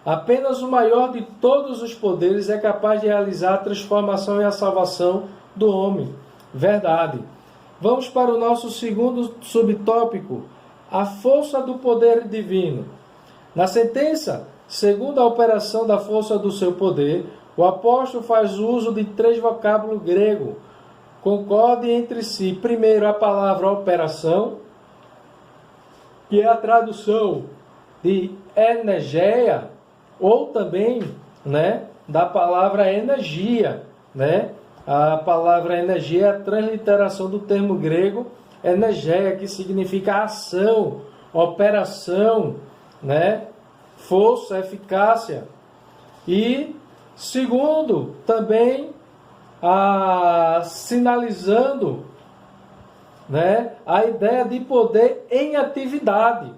Apenas o maior de todos os poderes é capaz de realizar a transformação e a salvação do homem. Verdade. Vamos para o nosso segundo subtópico, a força do poder divino. Na sentença, segundo a operação da força do seu poder, o apóstolo faz uso de 3 vocábulos gregos. Concordem entre si. Primeiro, a palavra operação, que é a tradução de energeia, ou também, né, da palavra energia, né? A palavra energia é a transliteração do termo grego energeia, que significa ação, operação, né? Força, eficácia. E segundo, também sinalizando, né, a ideia de poder em atividade.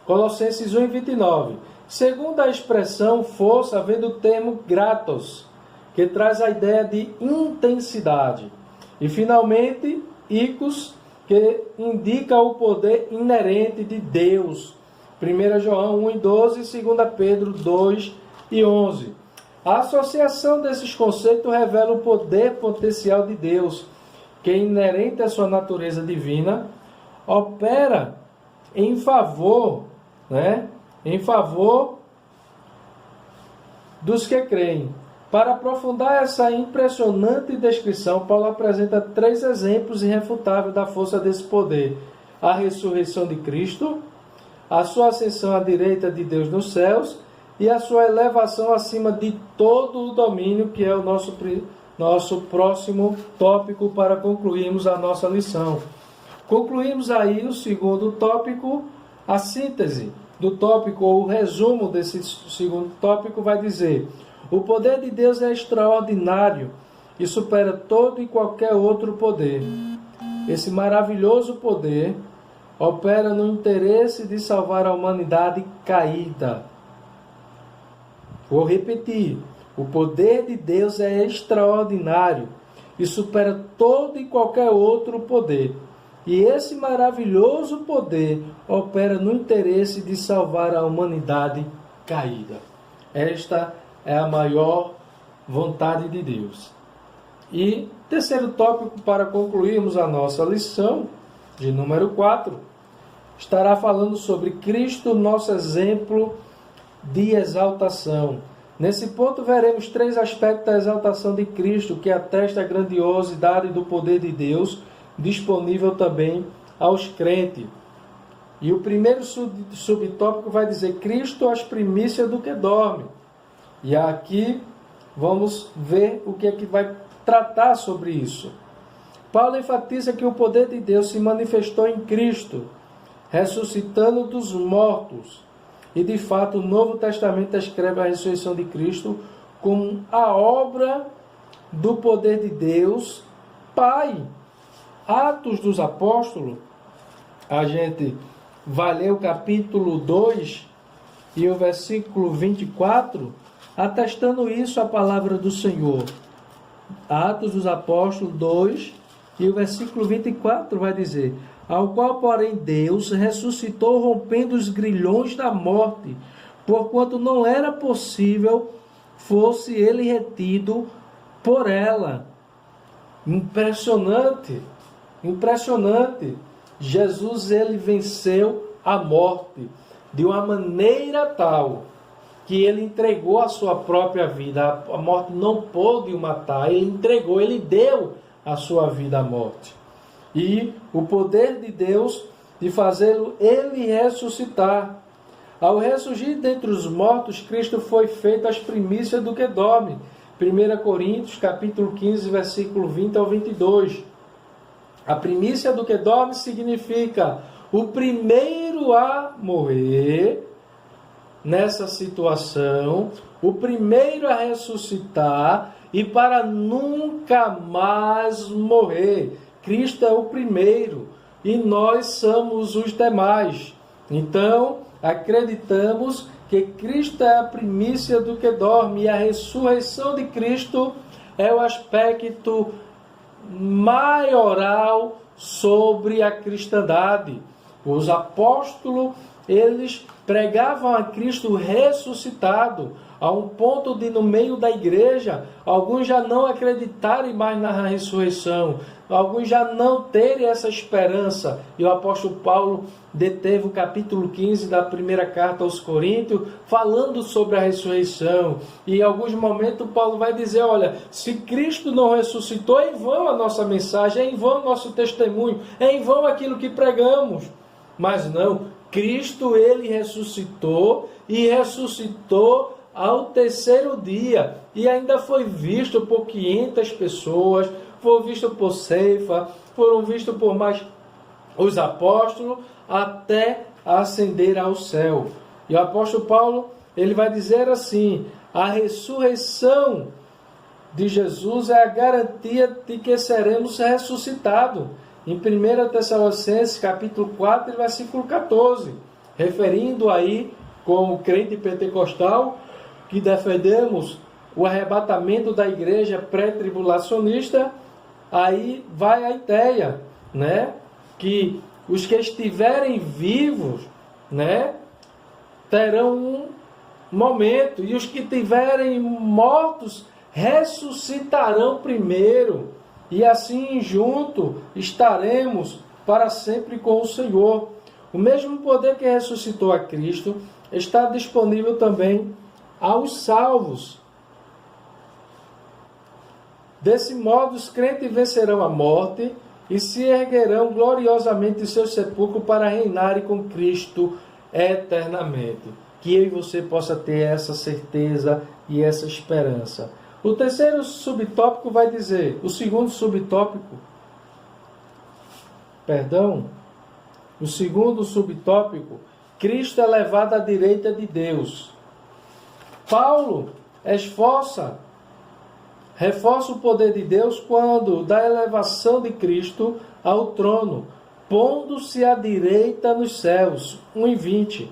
Colossenses 1 e 29. Segundo a expressão força, vem do termo gratos, que traz a ideia de intensidade. E finalmente, icos, que indica o poder inerente de Deus. 1 João 1 e 12 e 2 Pedro 2 e 11. A associação desses conceitos revela o poder potencial de Deus, que é inerente à sua natureza divina, opera em favor, né, em favor dos que creem. Para aprofundar essa impressionante descrição, Paulo apresenta 3 exemplos irrefutáveis da força desse poder: a ressurreição de Cristo, a sua ascensão à direita de Deus nos céus e a sua elevação acima de todo o domínio, que é o nosso próximo tópico para concluirmos a nossa lição. Concluímos aí o segundo tópico, a síntese do tópico, ou o resumo desse segundo tópico vai dizer: o poder de Deus é extraordinário e supera todo e qualquer outro poder. Esse maravilhoso poder opera no interesse de salvar a humanidade caída. Vou repetir: o poder de Deus é extraordinário e supera todo e qualquer outro poder. E esse maravilhoso poder opera no interesse de salvar a humanidade caída. Esta é a maior vontade de Deus. E terceiro tópico, para concluirmos a nossa lição, de número 4, estará falando sobre Cristo, nosso exemplo de exaltação. Nesse ponto veremos 3 aspectos da exaltação de Cristo que atestam a grandiosidade do poder de Deus disponível também aos crentes. E o primeiro subtópico vai dizer Cristo as primícias do que dorme. E aqui vamos ver o que é que vai tratar sobre isso. Paulo enfatiza que o poder de Deus se manifestou em Cristo, ressuscitando dos mortos. E de fato o Novo Testamento descreve a ressurreição de Cristo como a obra do poder de Deus Pai. Atos dos Apóstolos, a gente vai ler o capítulo 2 e o versículo 24, atestando isso a palavra do Senhor. Atos dos Apóstolos 2 e o versículo 24 vai dizer: ao qual, porém, Deus ressuscitou rompendo os grilhões da morte, porquanto não era possível fosse ele retido por ela. Impressionante, impressionante. Jesus, ele venceu a morte de uma maneira tal que ele entregou a sua própria vida. A morte não pôde o matar, ele entregou, ele deu a sua vida à morte. E o poder de Deus de fazê-lo ele ressuscitar. Ao ressurgir dentre os mortos, Cristo foi feito as primícias do que dorme. 1 Coríntios, capítulo 15, versículo 20 ao 22. A primícia do que dorme significa o primeiro a morrer nessa situação, o primeiro a ressuscitar e para nunca mais morrer. Cristo é o primeiro e nós somos os demais. Então, acreditamos que Cristo é a primícia do que dorme e a ressurreição de Cristo é o aspecto maioral sobre a cristandade. Os apóstolos, eles pregavam a Cristo ressuscitado, a um ponto de, no meio da igreja, alguns já não acreditarem mais na ressurreição, alguns já não terem essa esperança. E o apóstolo Paulo deteve o capítulo 15 da primeira carta aos Coríntios, falando sobre a ressurreição. E em alguns momentos Paulo vai dizer, olha, se Cristo não ressuscitou, é em vão a nossa mensagem, é em vão o nosso testemunho, é em vão aquilo que pregamos. Mas não, Cristo, ele ressuscitou e ressuscitou ao terceiro dia. E ainda foi visto por 500 pessoas, foi visto por Ceifa, foram vistos por mais os apóstolos, até ascender ao céu. E o apóstolo Paulo, ele vai dizer assim, a ressurreição de Jesus é a garantia de que seremos ressuscitados. Em 1 Tessalonicenses, capítulo 4, versículo 14, referindo aí, como crente pentecostal, que defendemos o arrebatamento da igreja pré-tribulacionista, aí vai a ideia, né, que os que estiverem vivos, né, terão um momento, e os que estiverem mortos ressuscitarão primeiro, e assim junto estaremos para sempre com o Senhor. O mesmo poder que ressuscitou a Cristo está disponível também aos salvos. Desse modo, os crentes vencerão a morte e se erguerão gloriosamente em seu sepulcro para reinarem com Cristo eternamente. Que eu e você possa ter essa certeza e essa esperança. O terceiro subtópico vai dizer, o segundo subtópico, Cristo é levado à direita de Deus. Paulo reforça o poder de Deus quando da elevação de Cristo ao trono, pondo-se à direita nos céus. 1:20.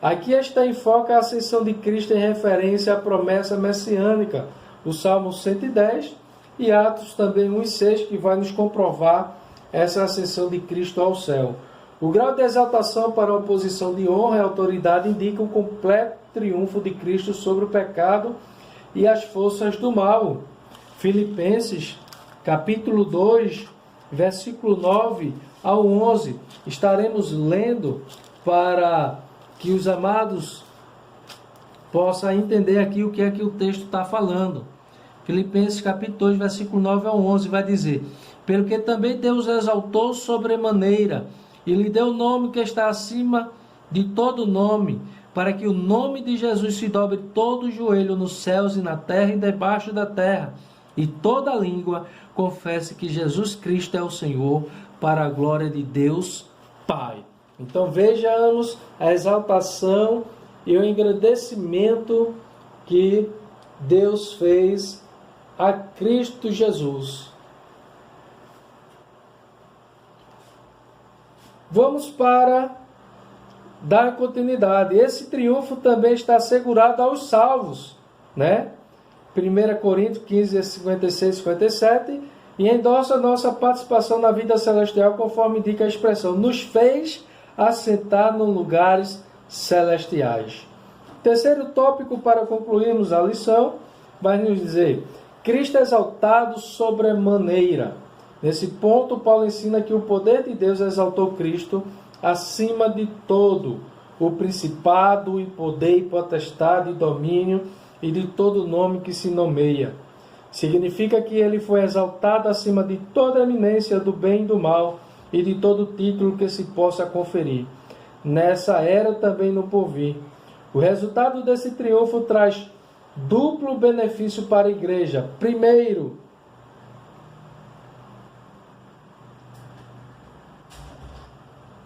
Aqui está enfoca a ascensão de Cristo em referência à promessa messiânica, o Salmo 110 e Atos também 1:6, que vai nos comprovar essa ascensão de Cristo ao céu. O grau de exaltação para uma posição de honra e autoridade indica o completo triunfo de Cristo sobre o pecado e as forças do mal. Filipenses, capítulo 2, versículo 9 ao 11. Estaremos lendo para que os amados possa entender aqui o que é que o texto está falando. Filipenses capítulo 2, versículo 9 ao 11 vai dizer: pelo que também Deus exaltou sobremaneira, e lhe deu o nome que está acima de todo nome, para que o nome de Jesus se dobre todo o joelho nos céus e na terra e debaixo da terra, e toda língua confesse que Jesus Cristo é o Senhor, para a glória de Deus Pai. Então vejamos a exaltação e o engrandecimento que Deus fez a Cristo Jesus. Vamos para dar continuidade. Esse triunfo também está assegurado aos salvos, né? 1 Coríntios 15, 56 e 57, e endossa nossa participação na vida celestial, conforme indica a expressão: nos fez assentar nos lugares celestiais. Terceiro tópico para concluirmos a lição, vai nos dizer: Cristo é exaltado sobremaneira. Nesse ponto, Paulo ensina que o poder de Deus exaltou Cristo acima de todo o principado e poder e potestade e domínio e de todo nome que se nomeia. Significa que ele foi exaltado acima de toda eminência do bem e do mal e de todo título que se possa conferir, nessa era também no porvir. O resultado desse triunfo traz duplo benefício para a igreja. Primeiro,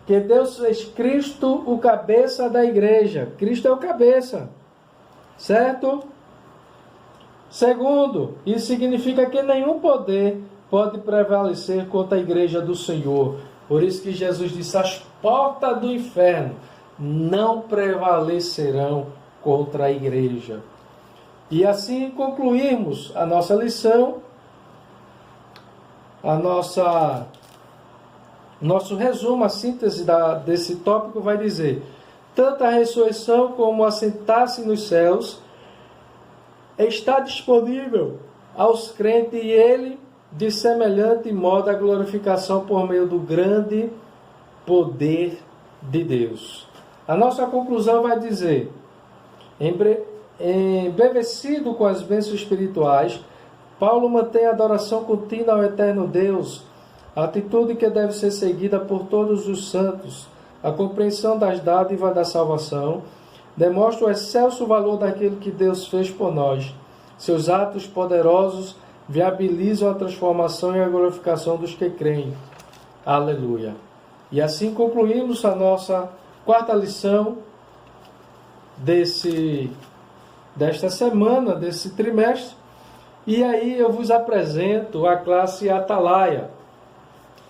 que Deus fez Cristo o cabeça da igreja. Cristo é o cabeça, certo? Segundo, isso significa que nenhum poder pode prevalecer contra a igreja do Senhor. Por isso que Jesus disse: as portas do inferno não prevalecerão contra a igreja. E assim concluirmos a nossa lição, nosso resumo, a síntese desse tópico vai dizer: tanto a ressurreição como assentar-se nos céus está disponível aos crentes, e ele, de semelhante modo, a glorificação por meio do grande poder de Deus. A nossa conclusão vai dizer: embevecido com as bênçãos espirituais, Paulo mantém a adoração contínua ao eterno Deus, a atitude que deve ser seguida por todos os santos, a compreensão das dádivas da salvação, demonstra o excelso valor daquilo que Deus fez por nós. Seus atos poderosos viabilizam a transformação e a glorificação dos que creem. Aleluia. E assim concluímos a nossa quarta lição desta semana, desse trimestre. E aí eu vos apresento a classe Atalaia,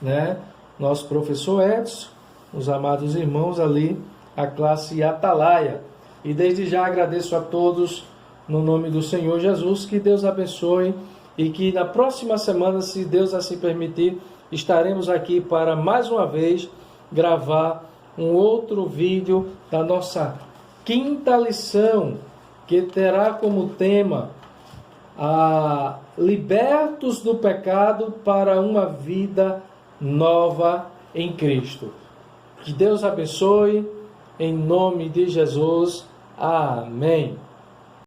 né? Nosso professor Edson, os amados irmãos ali, a classe Atalaia. E desde já agradeço a todos no nome do Senhor Jesus, que Deus abençoe e que na próxima semana, se Deus assim permitir, estaremos aqui para mais uma vez gravar um outro vídeo da nossa quinta lição, que terá como tema libertos do pecado para uma vida nova em Cristo. Que Deus abençoe, em nome de Jesus. Amém.